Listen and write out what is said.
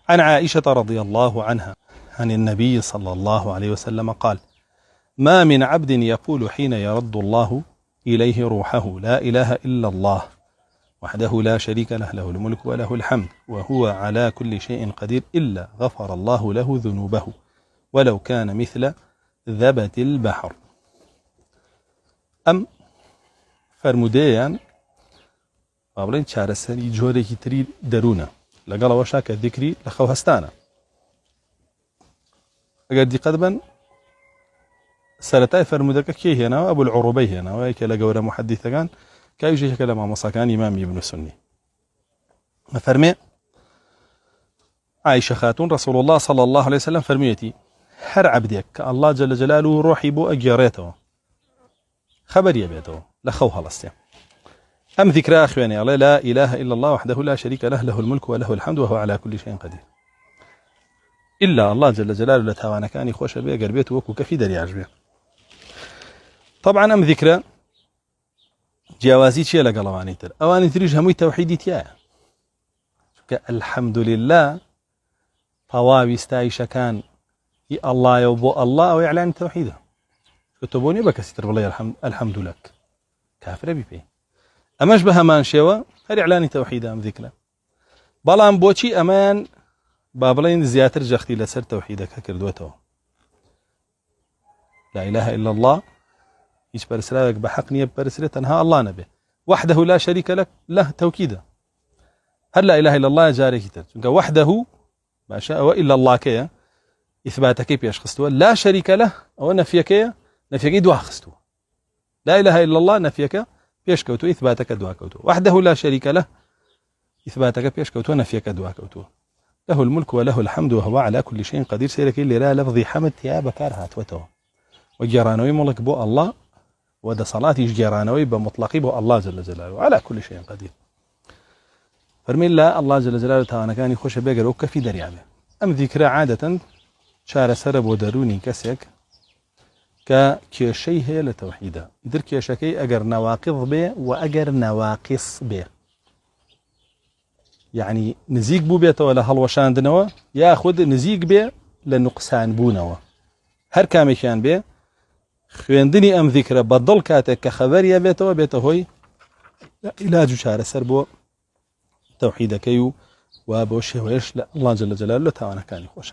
عن عائشة رضي الله عنها عن النبي صلى الله عليه وسلم قال: ما من عبد يقول حين يرد الله إليه روحه: لا إله إلا الله وحده لا شريك له، له الملك وله الحمد وهو على كل شيء قدير، إلا غفر الله له ذنوبه ولو كان مثل ذبت البحر. أم فرموديان بابلين چارەسەری جۆرێکی تری دەروونە لەگەڵەوەشا کە ذیکری لە خەوهەستانە. ئەگەر دیقەت بن سەرەتای فەرمودەکە کێ هێناوە؟ ئەبول عوروبەی هێناوە، یەکێ لە گەورە محەدیثەکان کاویشێکە لە مامۆساکانی ئیمامی ئیبن سونی. فەرمێ عائشە خاتون رسول الله صلى الله عليه وسلم فەرموویەتی: هەر عەبدێک کە الله جل جلاله ڕۆحی بۆ ئەگێڕێتەوە خەبەریە بێتەوە لە خەو هەڵەستێ، أم ذكرى أخواني الله لا إله إلا الله وحده لا شريك له، له الملك وله الحمد وهو على كل شيء قدير، إلا الله جل جلاله لتوانا كان يخوش بيه قربيته وكو كفي دري عجبه. طبعا أم ذكرى جوازي شيء لقلواني تر أواني تريج هموي توحيدي تياه الحمد لله طوابي استايش كان الله يوبو الله أو إعلان توحيده كتبوني بكسيتر والله الحمد لك كافر بي أماش بها مان شوا هل إعلان توحيد أم ذكرى بلان بوشي أمان بابلين زياتر جختي لسر توحيدك كردوته لا إله إلا الله إيش برسلك بحق نية برسلة تنها الله نبي وحده لا شريك لك له توكيده. هل لا إله إلا الله جاري كتر وحده ما شاء وإلا الله كيا إثباتك بيش خستوه، لا شريك له أو نفيك دوا خستوه، لا إله إلا الله نفيك بيش كوتو إثباتك دوا كوتو، وحده لا شريك له إثباتك بيش كوتو نفيك دوا كوتو، له الملك وله الحمد وهو على كل شيء قدير. سيرك اللي لا لفظي حمد يا بكارها توتو وجيرانوي ملك بو الله ودا صلاتي جيرانوي بمطلقي بو الله جل جلاله على كل شيء قدير. فرمي الله جل جلاله تانا كان يخش بيقر وكفي دريابه. أم ذكرى عادة شار سرب ودروني كسيك كشيء هي لتوحيده يدر كشكي أجر نواقض به وأجر نواقص به، يعني نزيق بو بيته ولا هالوشان دنوا ياخذ نزيق به لنقصان بونوا هر كامي كان به خويندني أم ذكرى بدل كاتك كخبر يا بيته هوي علاج شار سربو توحيدك يو وابوشه ويش لا الله جل جلاله تانا كان يخوش